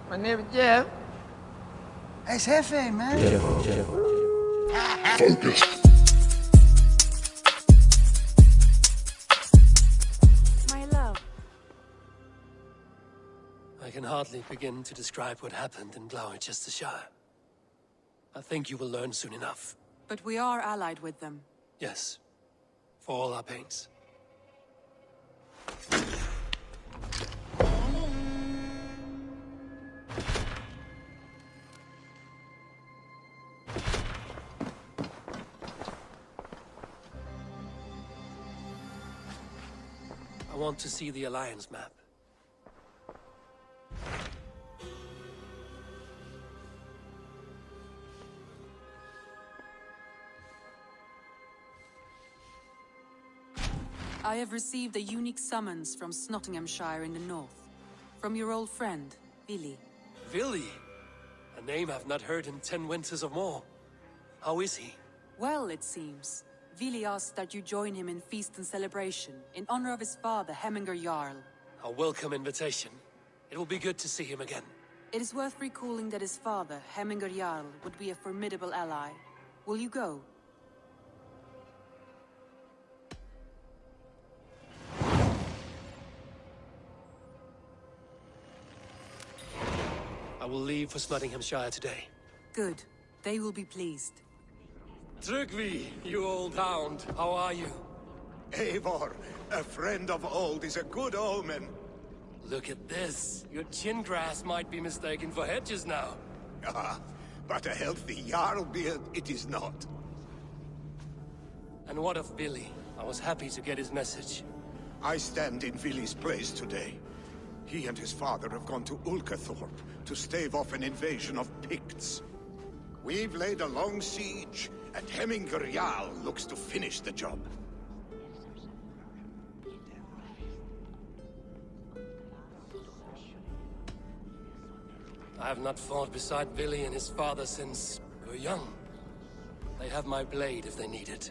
My name is Jeff. Hey, it's Hefe, man. Focus. My love. I can hardly begin to describe what happened in Gloucestershire. I think you will learn soon enough. But we are allied with them. Yes, for all our pains. I want to see the Alliance map. I have received a unique summons from Nottinghamshire in the north. From your old friend, Vili. Vili? A name I've not heard in 10 winters or more. How is he? Well, it seems. Vili asked that you join him in feast and celebration, in honor of his father, Hemminger Jarl. A welcome invitation. It will be good to see him again. It is worth recalling that his father, Hemminger Jarl, would be a formidable ally. Will you go? I will leave for Nottinghamshire today. Good. They will be pleased. Trygve, you old hound, how are you? Eivor, a friend of old is a good omen. Look at this. Your chin grass might be mistaken for hedges now. Ah, but a healthy Jarl beard it is not. And what of Vili? I was happy to get his message. I stand in Vili's place today. He and his father have gone to Ulkathorpe to stave off an invasion of Picts. We've laid a long siege, and Hemminger Jarl looks to finish the job. I have not fought beside Vili and his father since we were young. They have my blade if they need it.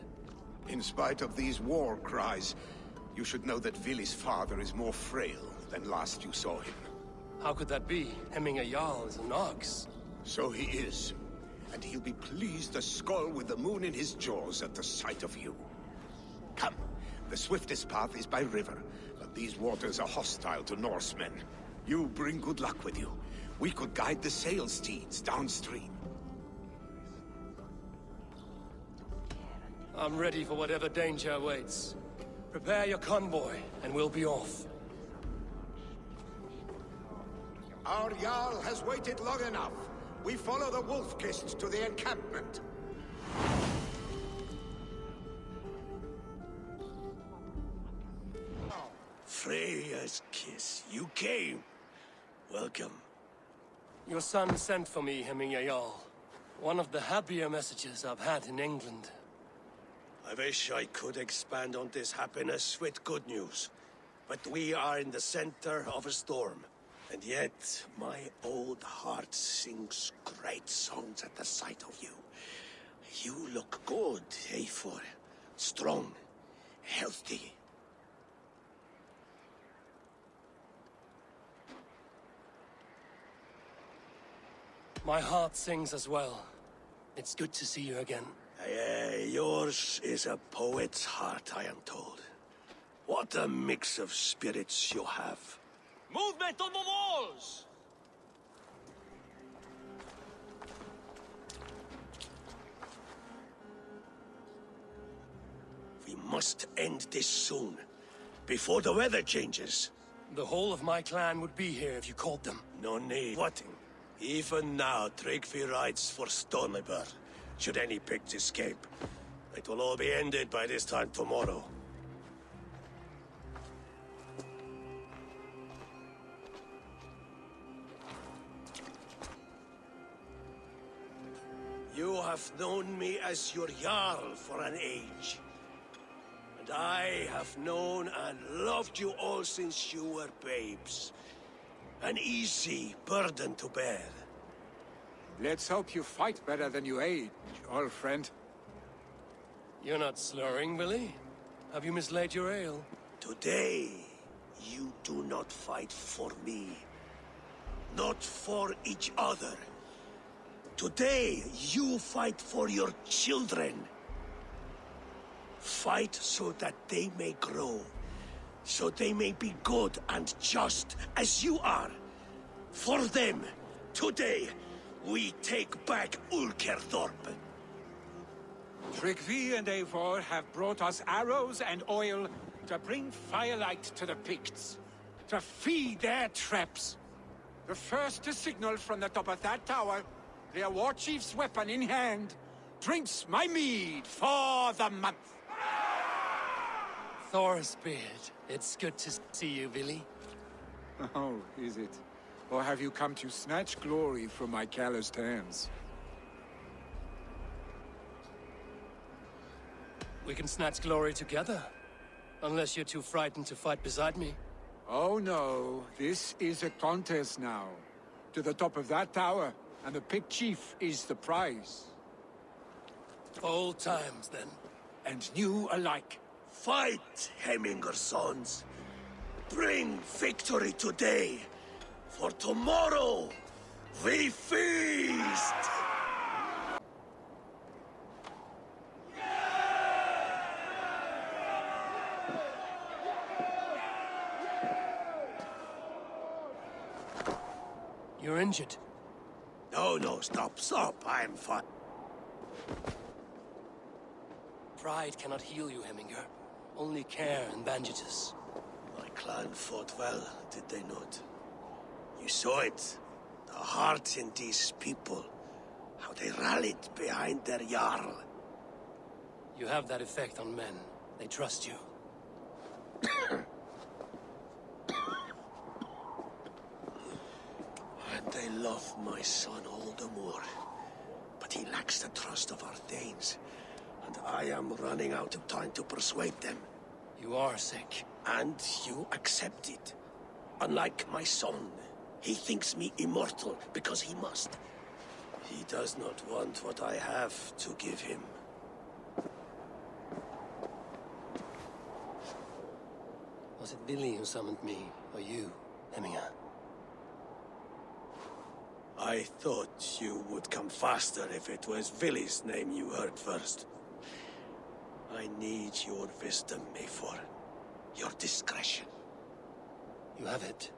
In spite of these war cries, you should know that Vili's father is more frail than last you saw him. How could that be? Hemminger Jarl is an ox. So he is. And he'll be pleased as skull with the moon in his jaws at the sight of you. Come, the swiftest path is by river, but these waters are hostile to Norsemen. You bring good luck with you. We could guide the sail steeds downstream. I'm ready for whatever danger awaits. Prepare your convoy, and we'll be off. Our Jarl has waited long enough. We follow the Wolf-Kist to the encampment. Freya's kiss. You came. Welcome. Your son sent for me, Hemminger Jarl. One of the happier messages I've had in England. I wish I could expand on this happiness with good news. But we are in the center of a storm. And yet, my old heart sings great songs at the sight of you. You look good, Eivor. Strong, healthy. My heart sings as well. It's good to see you again. Yours is a poet's heart, I am told. What a mix of spirits you have. Movement on the walls! We must end this soon, before the weather changes. The whole of my clan would be here if you called them. No need. What? Even now, Trygve rides for Stormybur, should any Picts escape. It will all be ended by this time tomorrow. You have known me as your Jarl for an age. And I have known and loved you all since you were babes. An easy burden to bear. Let's hope you fight better than you age, old friend. You're not slurring, Vili? Have you mislaid your ale? Today, you do not fight for me. Not fought for each other. Today, you fight for your children. Fight so that they may grow. So they may be good and just as you are. For them, today, we take back Ulkerthorpe. Trygve and Eivor have brought us arrows and oil to bring firelight to the Picts, to feed their traps. The first to signal from the top of that tower, their war chief's weapon in hand, drinks my mead for the month. Thor's beard. It's good to see you, Vili. Oh, is it? Or have you come to snatch glory from my calloused hands? We can snatch glory together. Unless you're too frightened to fight beside me. Oh no, this is a contest now. To the top of that tower, and the Pict Chief is the prize. Old times, then. And new alike. Fight, Hemminger's sons. Bring victory today. For tomorrow, we feast! You're injured. No, stop. I'm fine. Pride cannot heal you, Hemminger. Only care and bandages. My clan fought well, did they not? You saw it. The heart in these people. How they rallied behind their Jarl. You have that effect on men. They trust you. And they love my son all the more. But he lacks the trust of our Thanes. And I am running out of time to persuade them. You are sick. And you accept it. Unlike my son, he thinks me immortal because he must. He does not want what I have to give him. Was it Vili who summoned me, or you, Hemminger? I thought you would come faster if it was Vili's name you heard first. I need your wisdom, Eivor. Your discretion. You have it,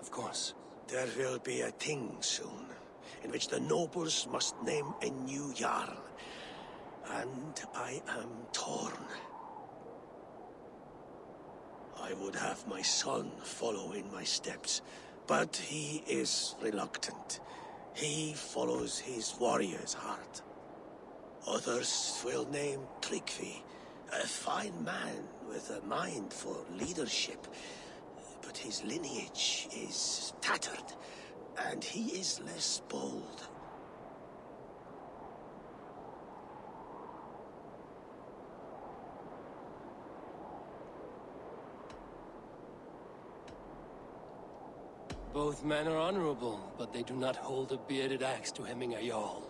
of course. There will be a thing soon, in which the nobles must name a new Jarl. And I am torn. I would have my son follow in my steps, but he is reluctant. He follows his warrior's heart. Others will name Trygve, a fine man with a mind for leadership. But his lineage is tattered, and he is less bold. Both men are honorable, but they do not hold a bearded axe to Hemminger Jarl.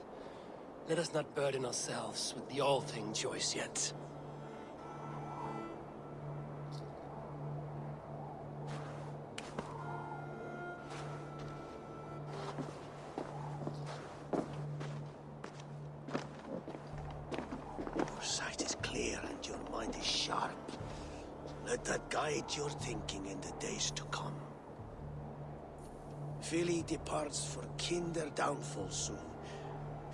Let us not burden ourselves with the all-thing choice yet. Your sight is clear and your mind is sharp. Let that guide your thinking in the days to come. Vili departs for Kinder downfall soon.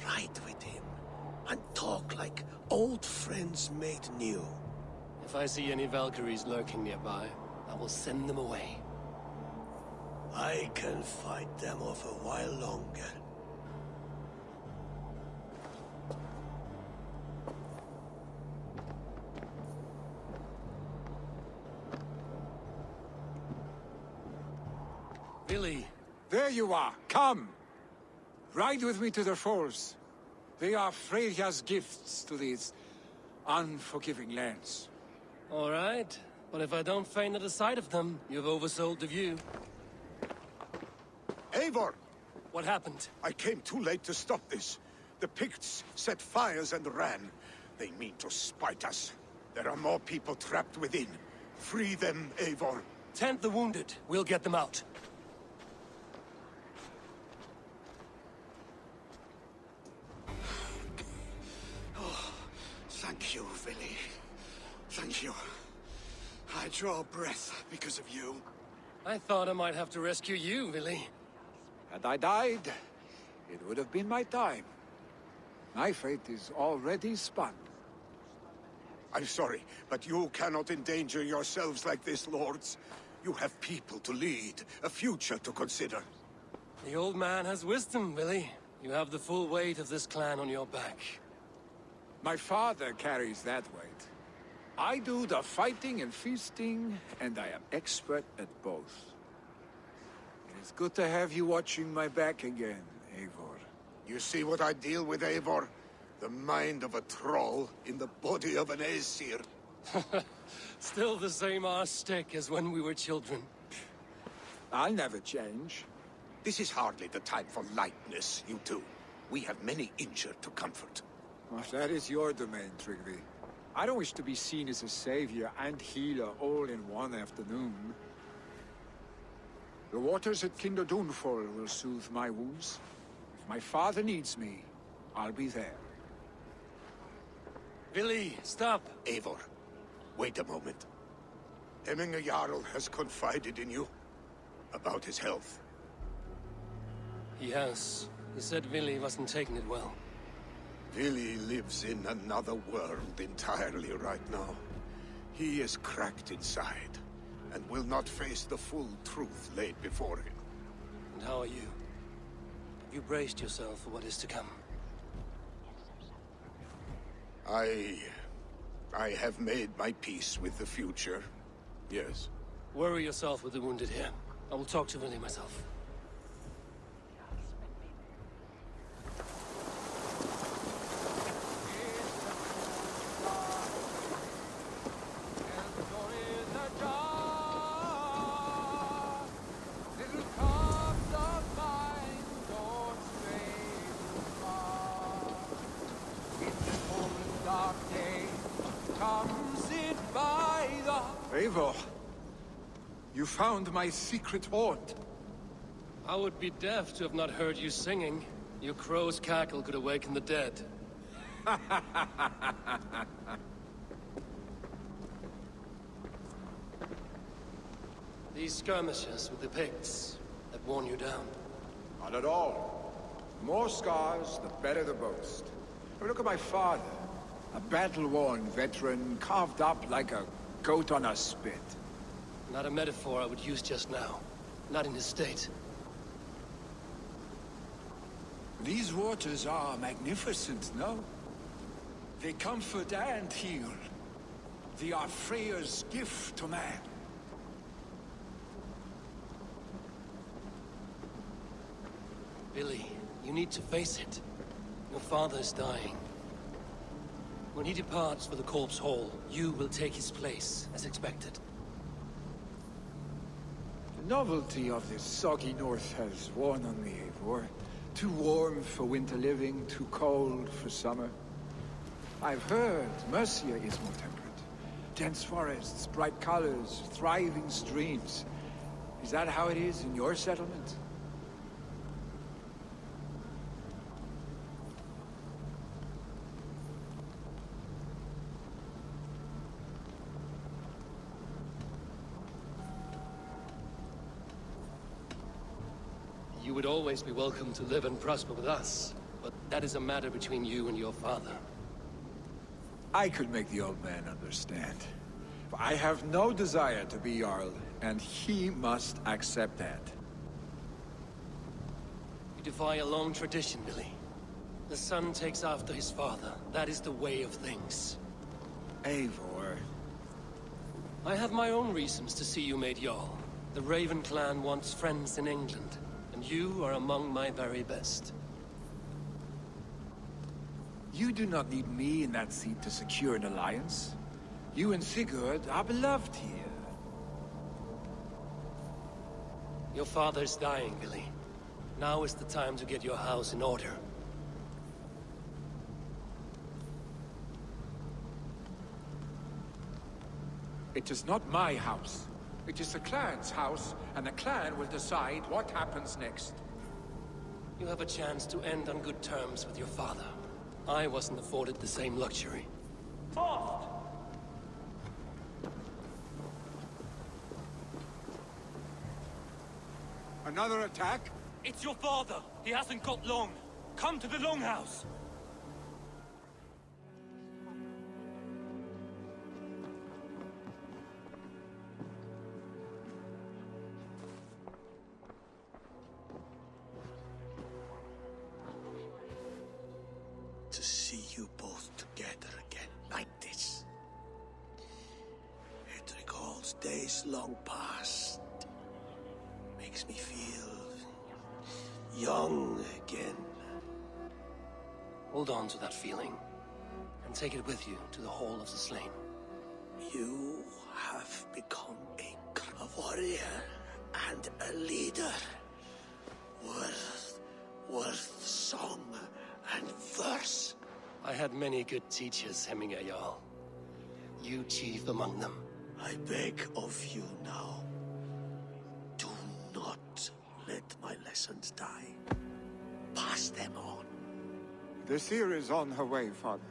Ride with him, and talk like old friends made new. If I see any Valkyries lurking nearby, I will send them away. I can fight them off a while longer. Vili! There you are! Come! Ride with me to the falls. They are Freya's gifts to these unforgiving lands. All right, but if I don't faint at the sight of them, you've oversold the view. Eivor! What happened? I came too late to stop this. The Picts set fires and ran. They mean to spite us. There are more people trapped within. Free them, Eivor. Tend the wounded. We'll get them out. draw breath because of you. I thought I might have to rescue you, Vili. Had I died, it would have been my time. My fate is already spun. I'm sorry, but you cannot endanger yourselves like this, lords. You have people to lead, a future to consider. The old man has wisdom, Vili. You have the full weight of this clan on your back. My father carries that weight. I do the fighting and feasting, and I am expert at both. It is good to have you watching my back again, Eivor. You see what I deal with, Eivor? The mind of a troll in the body of an Aesir. Still the same arse stick as when we were children. I'll never change. This is hardly the time for lightness, you two. We have many injured to comfort. Well, that is your domain, Trygve. I don't wish to be seen as a savior and healer all in one afternoon. The waters at Kinderdunfall will soothe my wounds. If my father needs me, I'll be there. Vili, stop! Eivor, wait a moment. Hemminger Jarl has confided in you about his health. He has. He said Vili wasn't taking it well. Vili lives in another world entirely right now. He is cracked inside, and will not face the full truth laid before him. And how are you? Have you braced yourself for what is to come? I have made my peace with the future, yes. Worry yourself with the wounded here. I will talk to Vili myself. Eivor, you found my secret haunt. I would be deaf to have not heard you singing. Your crow's cackle could awaken the dead. These skirmishes with the Picts that worn you down. Not at all. The more scars, the better the boast. But look at my father. A battle-worn veteran, carved up like a goat on a spit. Not a metaphor I would use just now. Not in his state. These waters are magnificent, no? They comfort and heal. They are Freya's gift to man. Vili, you need to face it. Your father is dying. When he departs for the Corpse Hall, you will take his place, as expected. The novelty of this soggy north has worn on me, Eivor. Too warm for winter living, too cold for summer. I've heard Mercia is more temperate. Dense forests, bright colors, thriving streams. Is that how it is in your settlement? You would always be welcome to live and prosper with us, but that is a matter between you and your father. I could make the old man understand. I have no desire to be Jarl, and he must accept that. You defy a long tradition, Vili. The son takes after his father. That is the way of things. Eivor. I have my own reasons to see you made Jarl. The Raven clan wants friends in England, and you are among my very best. You do not need me in that seat to secure an alliance. You and Sigurd are beloved here. Your father's dying, Vili. Now is the time to get your house in order. It is not my house. It is the clan's house, and the clan will decide what happens next. You have a chance to end on good terms with your father. I wasn't afforded the same luxury. Another attack? It's your father. He hasn't got long. Come to the longhouse. To see you both together again like this. It recalls days long past. Makes me feel young again. Hold on to that feeling, and take it with you to the Hall of the Slain. You have become a warrior and a leader. Worth song and verse. I had many good teachers, Hemminger Jarl. You chief among them. I beg of you now, do not let my lessons die. Pass them on. The seer is on her way, Father.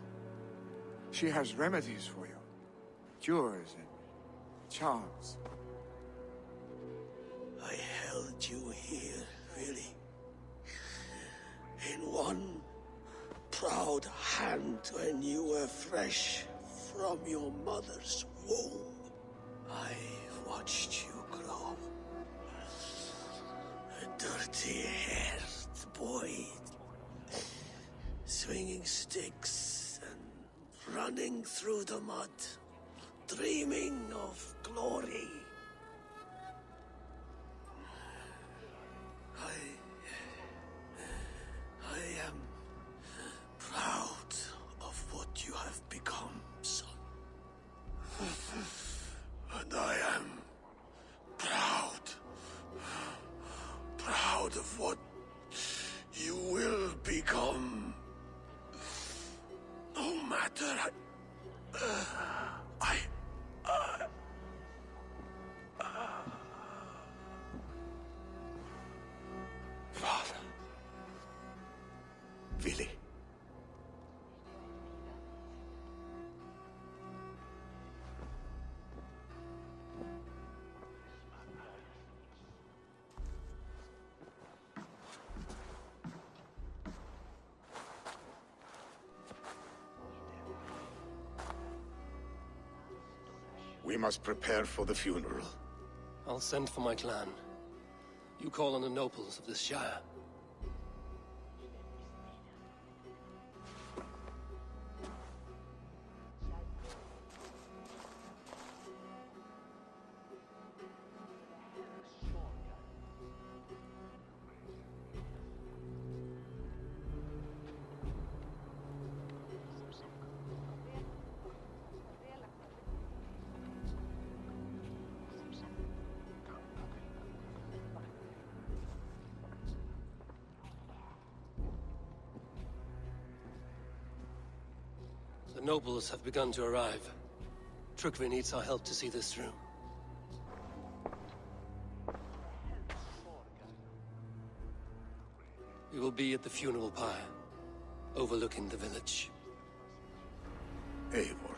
She has remedies for you. Cures and charms. I held you here, really. In one proud hand when you were fresh from your mother's womb. I watched you grow. A dirty-haired boy, swinging sticks and running through the mud, dreaming of glory. I am proud of what you have become, son. And I am proud of what you will become. No matter Father. Vili. We must prepare for the funeral. I'll send for my clan. You call on the nobles of this shire. The nobles have begun to arrive. Trygve needs our help to see this through. We will be at the funeral pyre, overlooking the village. Eivor.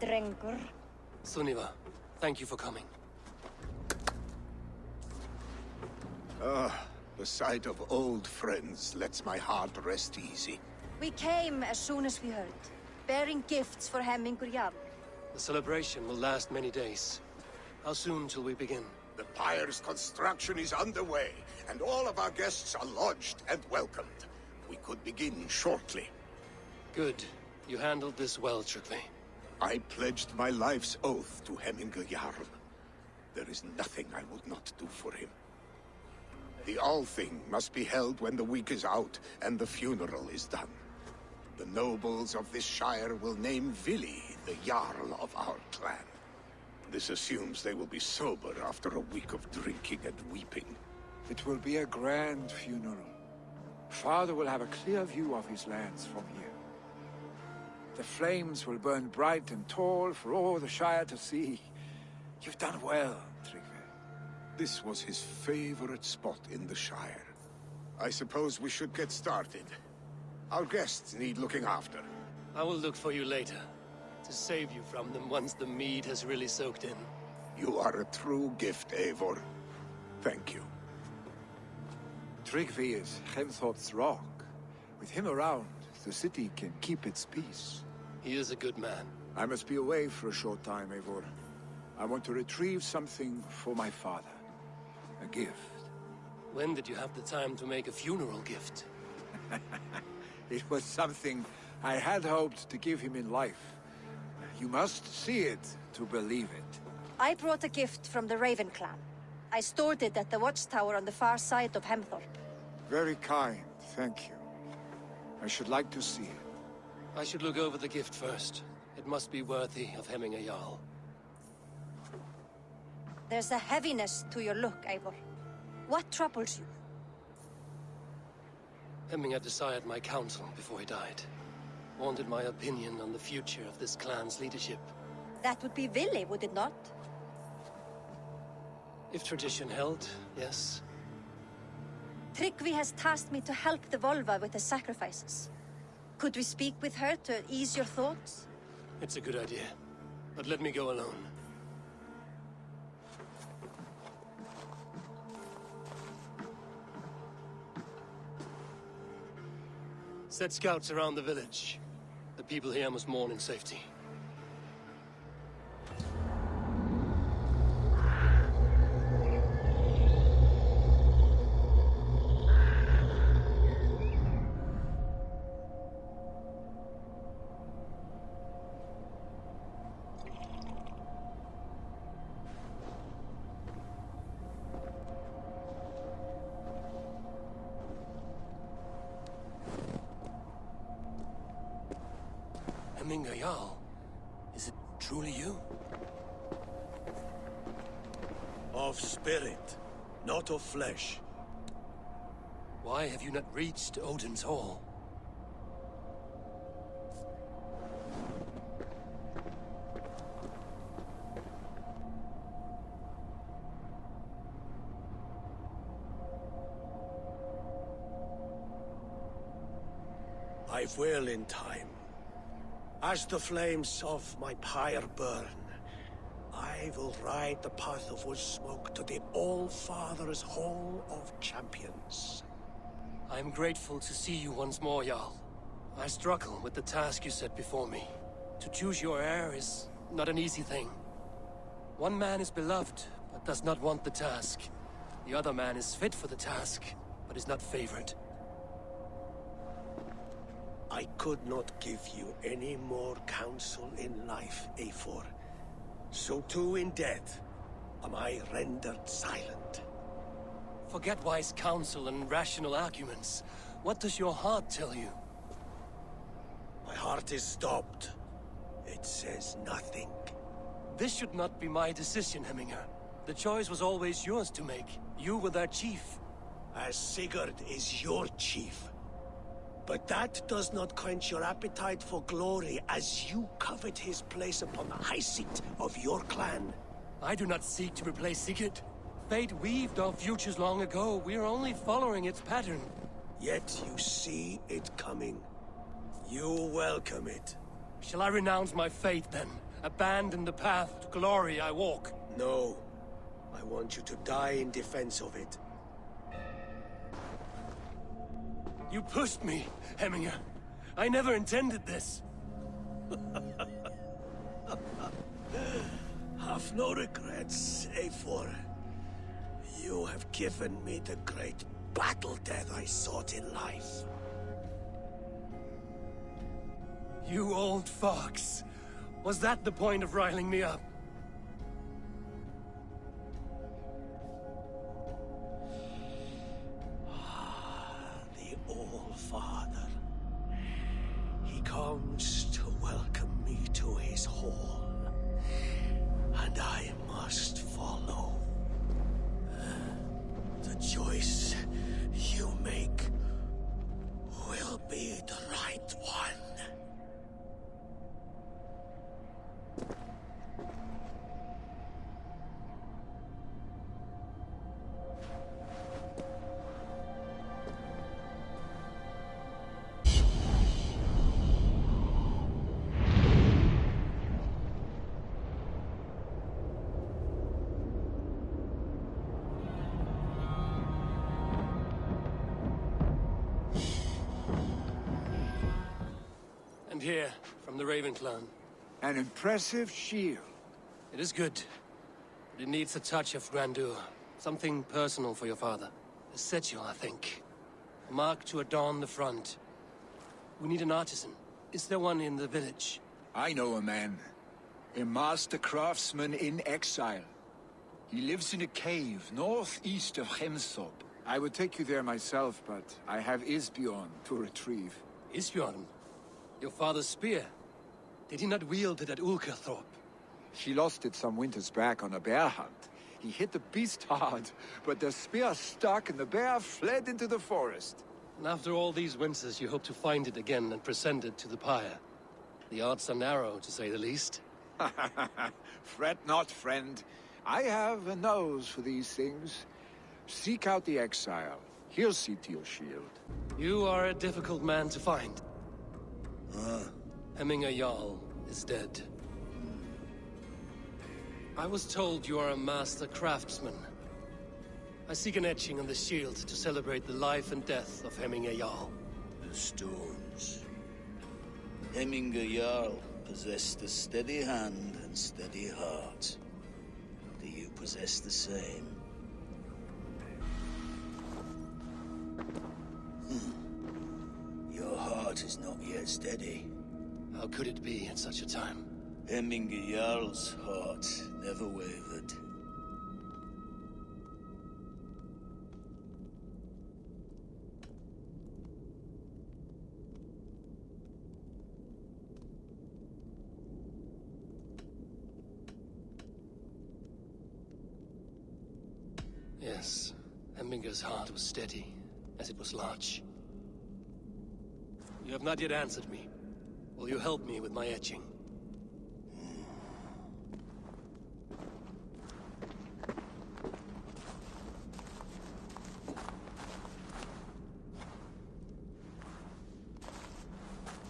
Drengur. Sunniva, thank you for coming. The sight of old friends lets my heart rest easy. We came as soon as we heard, bearing gifts for Hemmingur Jarl. The celebration will last many days. How soon till we begin? The pyre's construction is underway, and all of our guests are lodged and welcomed. We could begin shortly. Good. You handled this well, Trygve. I pledged my life's oath to Hemmingur Jarl. There is nothing I would not do for him. The Althing must be held when the week is out and the funeral is done. The nobles of this shire will name Vili the Jarl of our clan. This assumes they will be sober after a week of drinking and weeping. It will be a grand funeral. Father will have a clear view of his lands from here. The flames will burn bright and tall for all the Shire to see. You've done well, Trygve. This was his favorite spot in the Shire. I suppose we should get started. Our guests need looking after. I will look for you later, to save you from them once the mead has really soaked in. You are a true gift, Eivor. Thank you. Trygve is Hemthorpe's rock. With him around, the city can keep its peace. He is a good man. I must be away for a short time, Eivor. I want to retrieve something for my father. A gift. When did you have the time to make a funeral gift? It was something I had hoped to give him in life. You must see it to believe it. I brought a gift from the Raven clan. I stored it at the watchtower on the far side of Hemthorpe. Very kind, thank you. I should like to see it. I should look over the gift first. It must be worthy of hemming a Jarl. There's a heaviness to your look, Eivor. What troubles you? Hemming had desired my counsel before he died. Wanted my opinion on the future of this clan's leadership. That would be Vili, would it not? If tradition held, yes. Trygve has tasked me to help the Volva with the sacrifices. Could we speak with her to ease your thoughts? It's a good idea. But let me go alone. Set scouts around the village. The people here must mourn in safety. Jarl, is it truly you? Of spirit, not of flesh. Why have you not reached Odin's Hall? I will in time. As the flames of my pyre burn, I will ride the path of wood smoke to the All-Father's Hall of Champions. I am grateful to see you once more, Jarl. I struggle with the task you set before me. To choose your heir is not an easy thing. One man is beloved, but does not want the task. The other man is fit for the task, but is not favored. I could not give you any more counsel in life, Eivor. So too in death am I rendered silent. Forget wise counsel and rational arguments. What does your heart tell you? My heart is stopped. It says nothing. This should not be my decision, Hemminger. The choice was always yours to make. You were their chief. As Sigurd is your chief. But that does not quench your appetite for glory as you covet his place upon the high seat of your clan. I do not seek to replace Sigurd. Fate weaved our futures long ago. We are only following its pattern. Yet you see it coming. You welcome it. Shall I renounce my faith then? Abandon the path to glory I walk? No. I want you to die in defense of it. You pushed me, Hemminger. I never intended this. Have no regrets, Eivor. You have given me the great battle death I sought in life. You old fox. Was that the point of riling me up? The All-Father. He comes to welcome me to his hall. And I must follow. The choice you make will be the right one. gained here from the Raven clan. An impressive shield. It is good, but it needs a touch of grandeur. Something personal for your father. A sigil, I think. A mark to adorn the front. We need an artisan. Is there one in the village? I know a man. A master craftsman in exile. He lives in a cave northeast of Hemthorpe. I would take you there myself, but I have Isbjorn to retrieve. Isbjorn? Your father's spear? Did he not wield it at Ulkerthorpe? She lost it some winters back on a bear hunt. He hit the beast hard, but the spear stuck and the bear fled into the forest. And after all these winters, you hope to find it again and present it to the pyre. The odds are narrow, to say the least. Fret not, friend. I have a nose for these things. Seek out the exile. He'll see to your shield. You are a difficult man to find. Hemminger Jarl is dead. I was told you are a master craftsman. I seek an etching on the shield to celebrate the life and death of Hemminger Jarl. The stones. Hemminger Jarl possessed a steady hand and steady heart. Do you possess the same? Your heart is not yet steady. How could it be at such a time? Hemminger Jarl's heart never wavered. Yes, Hemminger's heart was steady, as it was large. You have not yet answered me. Will you help me with my etching?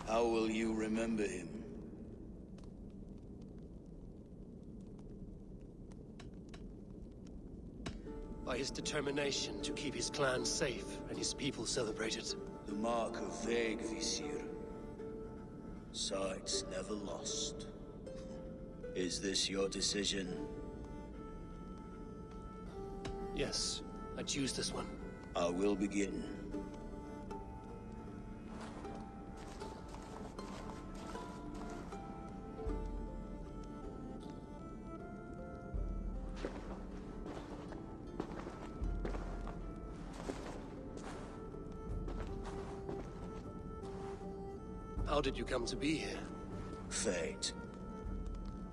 How will you remember him? By his determination to keep his clan safe and his people celebrated. The mark of Visir. Sights never lost. Is this your decision? Yes, I choose this one. I will begin. How did you come to be here? Fate.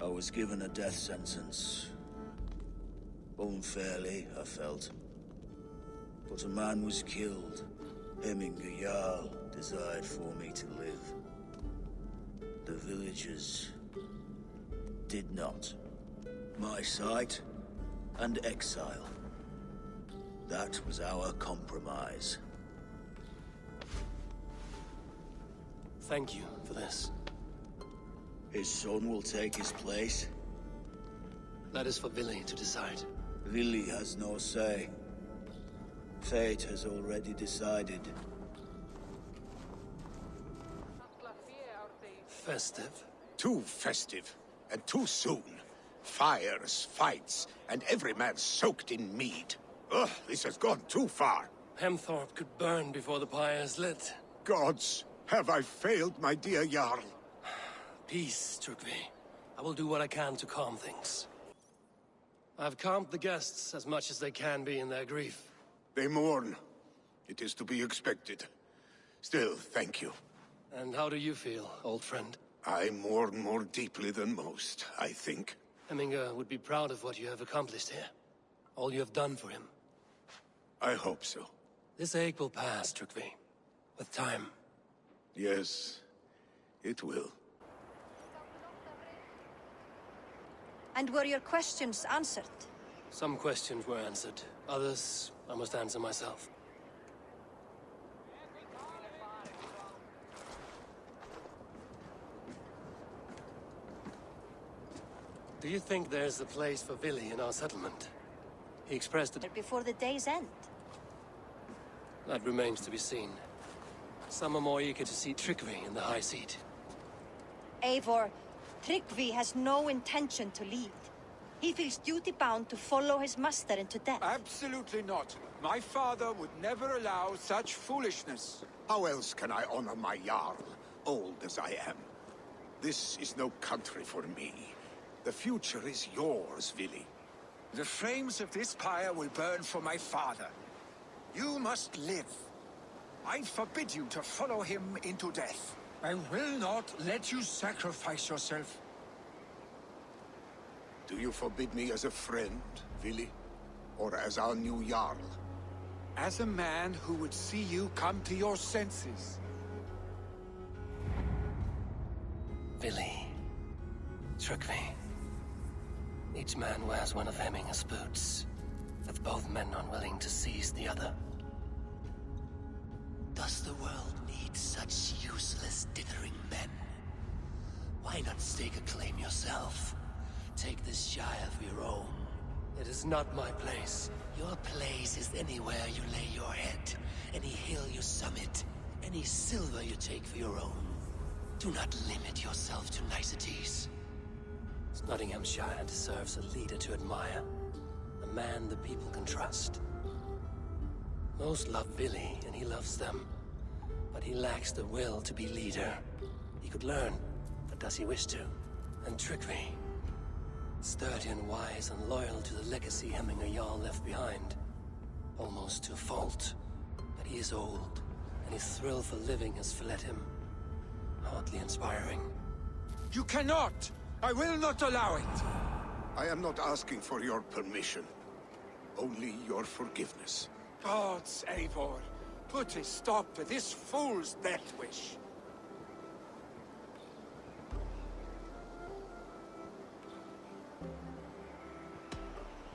I was given a death sentence. Unfairly, I felt. But a man was killed. Hemminger Jarl desired for me to live. The villagers did not. My sight and exile. That was our compromise. Thank you for this. His son will take his place. That is for Vili to decide. Vili has no say. Fate has already decided. Festive? Too festive, and too soon. Fires, fights, and every man soaked in mead. Ugh, this has gone too far. Hemthorpe could burn before the pyre is lit. Gods, have I failed my dear Jarl? Peace, Trygve. I will do what I can to calm things. I've calmed the guests as much as they can be in their grief. They mourn. It is to be expected. Still, thank you. And how do you feel, old friend? I mourn more deeply than most, I think. Hemminger would be proud of what you have accomplished here. All you have done for him. I hope so. This ache will pass, Trygve. With time. Yes, it will. And were your questions answered? Some questions were answered. Others, I must answer myself. Do you think there's a place for Vili in our settlement? He expressed it. Before the day's end? That remains to be seen. Some are more eager to see Trygve in the high seat. Eivor, Trygve has no intention to lead. He feels duty-bound to follow his master into death. Absolutely not. My father would never allow such foolishness. How else can I honor my Jarl, old as I am? This is no country for me. The future is yours, Vili. The flames of this pyre will burn for my father. You must live. I forbid you to follow him into death. I will not let you sacrifice yourself. Do you forbid me as a friend, Vili? Or as our new Jarl? As a man who would see you come to your senses. Vili. Trygve. Each man wears one of Hemminger's boots, with both men unwilling to seize the other. Does the world need such useless dithering men? Why not stake a claim yourself? Take this Shire for your own. It is not my place. Your place is anywhere you lay your head, any hill you summit, any silver you take for your own. Do not limit yourself to niceties. Nottinghamshire deserves a leader to admire. A man the people can trust. Most love Vili, and he loves them. But he lacks the will to be leader. He could learn, but does he wish to? And Trygve, sturdy and wise and loyal to the legacy Hemminger Jarl left behind. Almost to a fault. But he is old, and his thrill for living has fled him. Hardly inspiring. You cannot! I will not allow it! I am not asking for your permission. Only your forgiveness. Gods, Eivor, put a stop to this fool's death wish.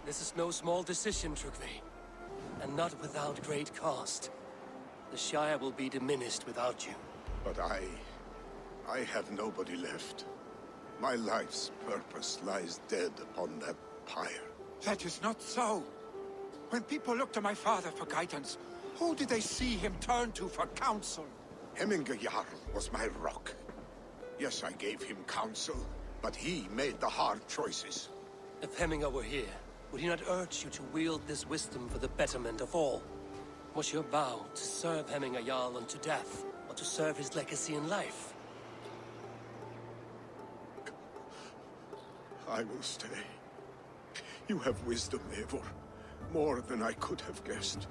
This is no small decision, Trygve. And not without great cost. The Shire will be diminished without you. But I have nobody left. My life's purpose lies dead upon that pyre. That is not so. When people look to my father for guidance, who did they see him turn to for counsel? Hemminger Jarl was my rock. Yes, I gave him counsel, but he made the hard choices. If Hemminger were here, would he not urge you to wield this wisdom for the betterment of all? Was your vow to serve Hemminger Jarl unto death, or to serve his legacy in life? I will stay. You have wisdom, Eivor. More than I could have guessed.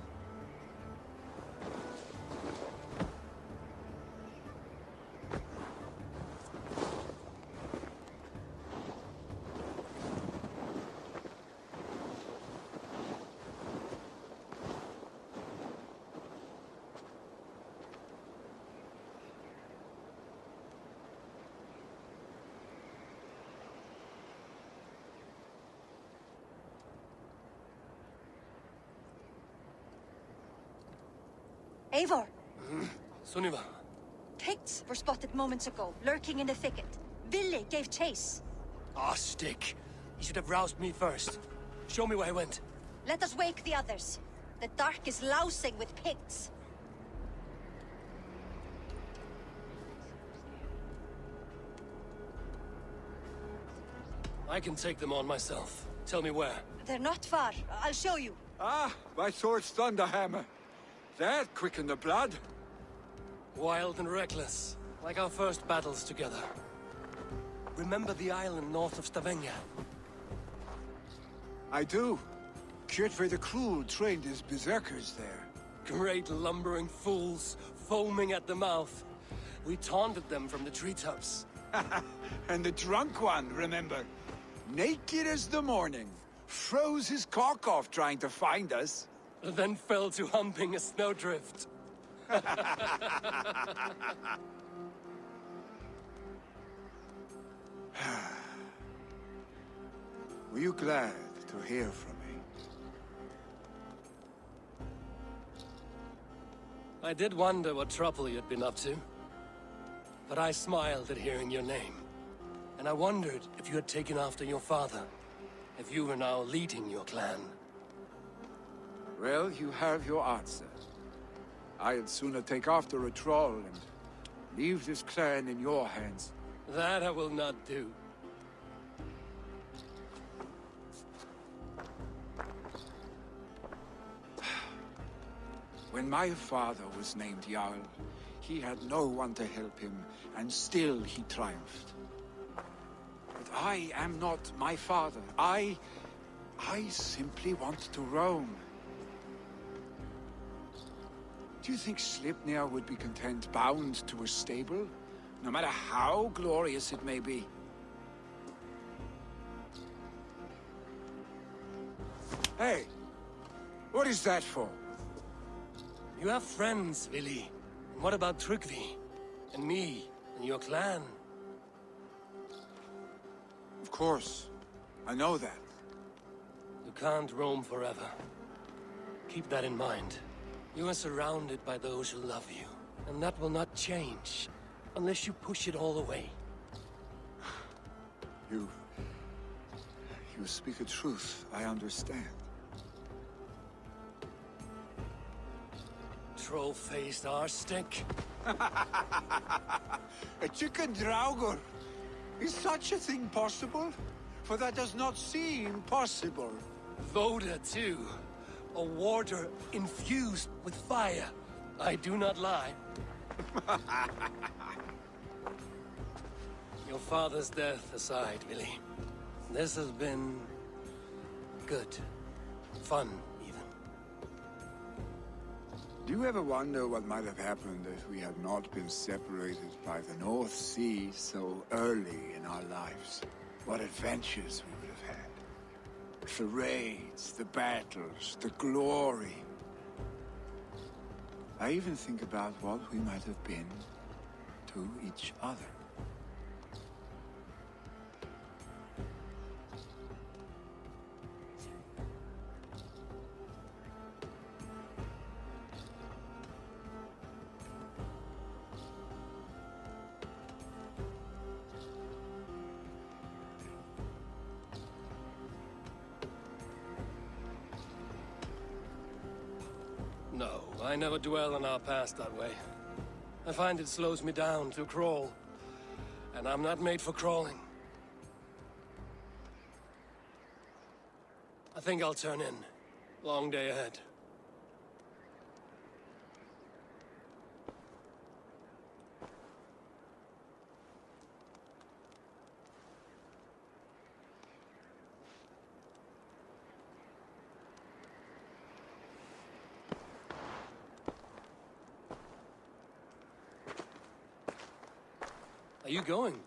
Eivor! Sunniva. Picts were spotted moments ago, lurking in the thicket. Vili gave chase. Ah, stick. You should have roused me first. Show me where he went. Let us wake the others. The dark is lousing with Picts. I can take them on myself. Tell me where. They're not far. I'll show you. Ah, my sword's thunderhammer. That quickened the blood. Wild and reckless, like our first battles together. Remember the island north of Stavanger? I do. Trygve the Cruel trained his berserkers there. Great lumbering fools, foaming at the mouth. We taunted them from the treetops. And the drunk one, remember? Naked as the morning. Froze his cock off trying to find us. Then fell to humping a snowdrift. Were you glad to hear from me? I did wonder what trouble you'd been up to. But I smiled at hearing your name. And I wondered if you had taken after your father. If you were now leading your clan. Well, you have your answer. I'd sooner take after a troll and leave this clan in your hands. That I will not do. When my father was named Jarl, he had no one to help him, and still he triumphed. But I am not my father. I simply want to roam. Do you think Sleipnir would be content bound to a stable, no matter how glorious it may be? Hey! What is that for? You have friends, Vili. And what about Trygve? And me? And your clan? Of course. I know that. You can't roam forever. Keep that in mind. You are surrounded by those who love you. And that will not change. Unless you push it all away. You speak a truth, I understand. Troll-faced arse-stick. A chicken draugr! Is such a thing possible? For that does not seem possible. Voda, too. A warder infused with fire. I do not lie. Your father's death aside, Vili. This has been... good. Fun, even. Do you ever wonder what might have happened if we had not been separated by the North Sea so early in our lives? What adventures we would have had. The raids, the battles, the glory. I even think about what we might have been to each other. No, I never dwell on our past that way. I find it slows me down to crawl. And I'm not made for crawling. I think I'll turn in. Long day ahead. Are you going?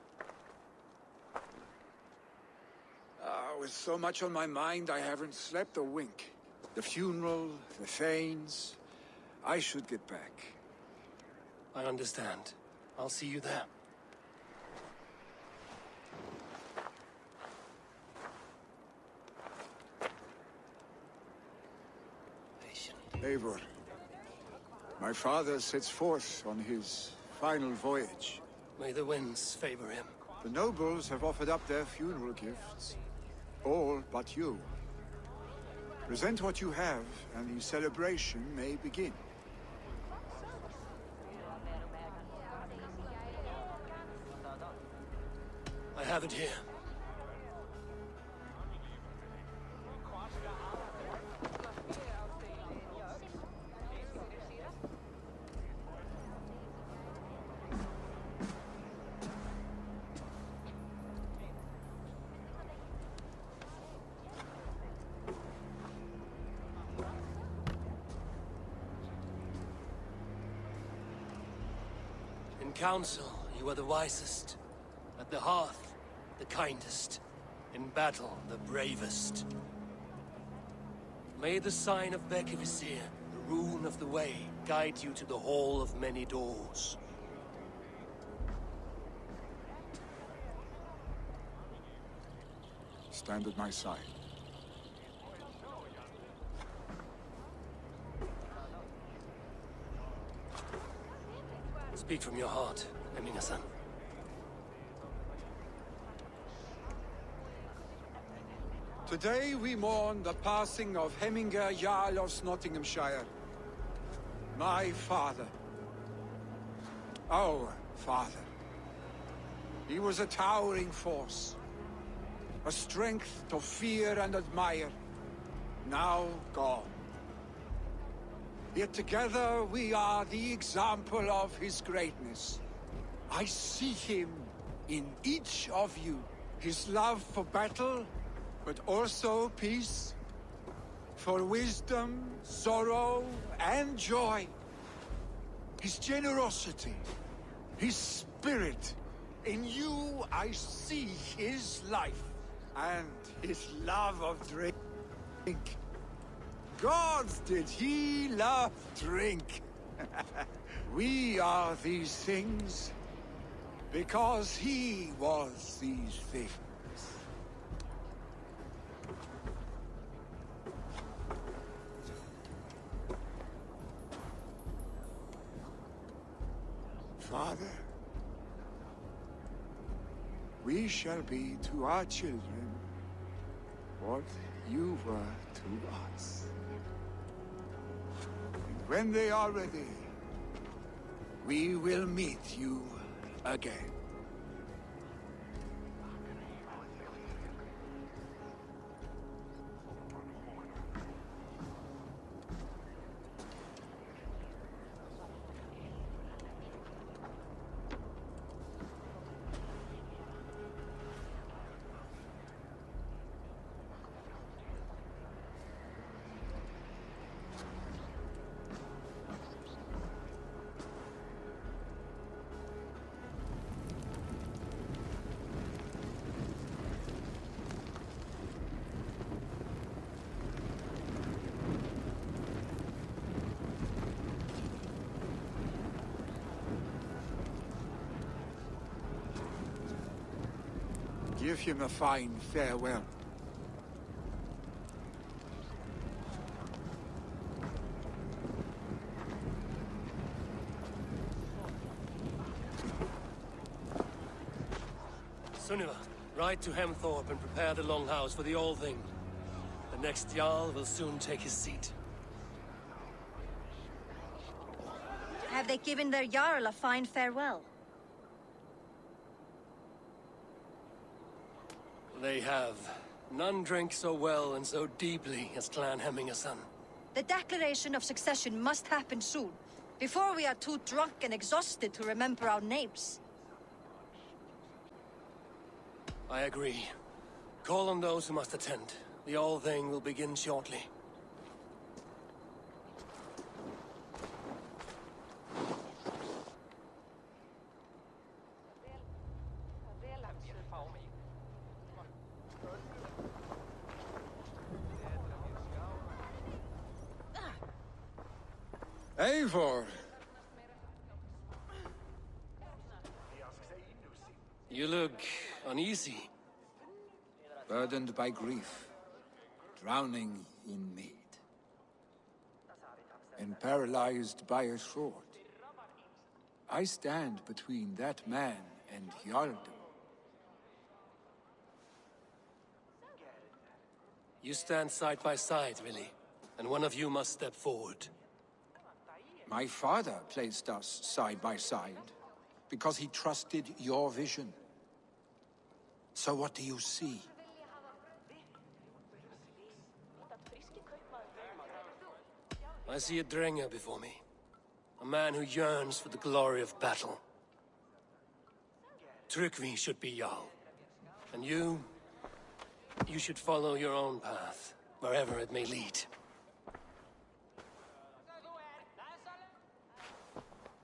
With so much on my mind, I haven't slept a wink. The funeral, the Thanes. I should get back. I understand. I'll see you there. Eivor, my father sets forth on his final voyage. May the winds favor him. The nobles have offered up their funeral gifts. All but you. Present what you have, and the celebration may begin. I have it here. In council, you are the wisest. At the hearth, the kindest. In battle, the bravest. May the sign of Bekivisir, the rune of the way, guide you to the Hall of Many Doors. Stand at my side. Speak from your heart, Eminasan. Today we mourn the passing of Hemminger Jarl of Nottinghamshire. My father. Our father. He was a towering force. A strength to fear and admire. Now gone. Yet together we are the example of his greatness. I see him in each of you. His love for battle, but also peace. For wisdom, sorrow, and joy. His generosity, his spirit. In you I see his life, and his love of drink. Gods, did he love drink? We are these things, because he was these things. Father, we shall be to our children what you were to us. And when they are ready, we will meet you again. Give him a fine farewell. Sunniva, ride to Hemthorpe and prepare the longhouse for the All Thing. The next Jarl will soon take his seat. Have they given their Jarl a fine farewell? They have. None drink so well and so deeply as Clan Hemmingerson. The declaration of succession must happen soon, before we are too drunk and exhausted to remember our names. I agree. Call on those who must attend. The All Thing will begin shortly. Eivor! You look uneasy. Burdened by grief, drowning in mead, and paralyzed by a sword. I stand between that man and Jarldom. You stand side by side, Vili, and one of you must step forward. My father placed us side by side, because he trusted your vision. So what do you see? I see a Drenger before me. A man who yearns for the glory of battle. Trygve should be Jarl. And you should follow your own path, wherever it may lead.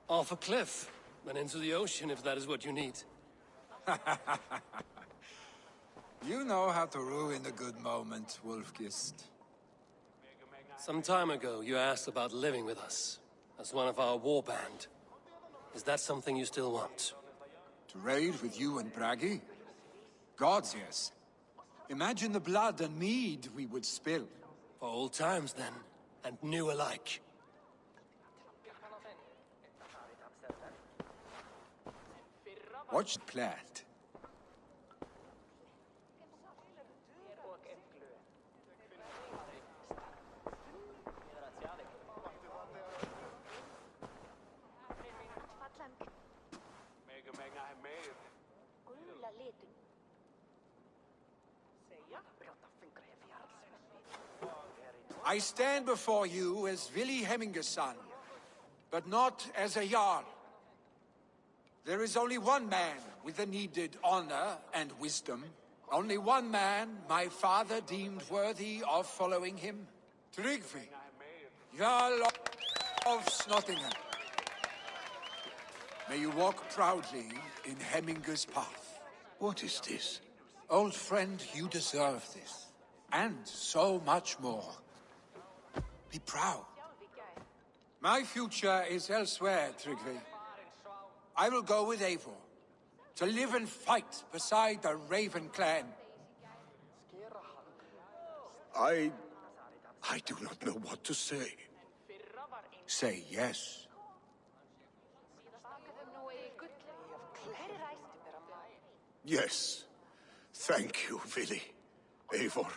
Off a cliff, then into the ocean if that is what you need. You know how to ruin a good moment, Wolfgist. Some time ago, you asked about living with us, as one of our war band. Is that something you still want? To raid with you and Bragi? Gods, yes. Imagine the blood and mead we would spill. For old times, then, and new alike. What's planned? I stand before you as Vili Hemminger's son, but not as a Jarl. There is only one man with the needed honor and wisdom. Only one man my father deemed worthy of following him. Trygve, Jarl of Snottingham. May you walk proudly in Hemminger's path. What is this? Old friend, you deserve this. And so much more. Be proud. My future is elsewhere, Trygve. I will go with Eivor, to live and fight beside the Raven clan. I do not know what to say. Say yes. Yes. Thank you, Vili. Eivor.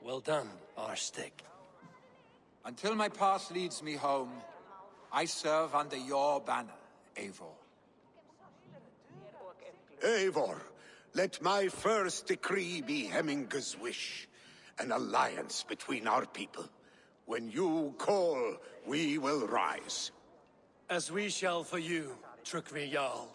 Well done, Arstig. Until my path leads me home, I serve under your banner, Eivor. Eivor, let my first decree be Hemminger's wish. An alliance between our people. When you call, we will rise. As we shall for you, Trygve Jarl.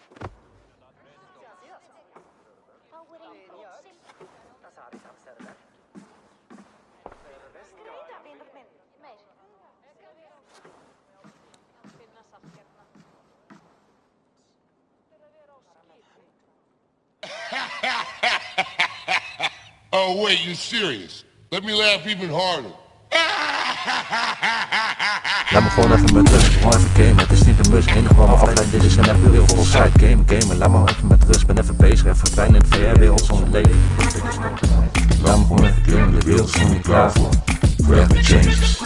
Oh wait, you serious? Let me laugh even harder. Laat me gewoon even met rust, gewoon even gamen. Het is niet een must, enige wat me afleidt, dit is een even heel vol side gamen. Laat me even met rust, ben even bezig, even verdwijnen in de VR-wereld zonder leven. Laat me gewoon even gamen, de wereld is nog niet klaar voor. Forever changes.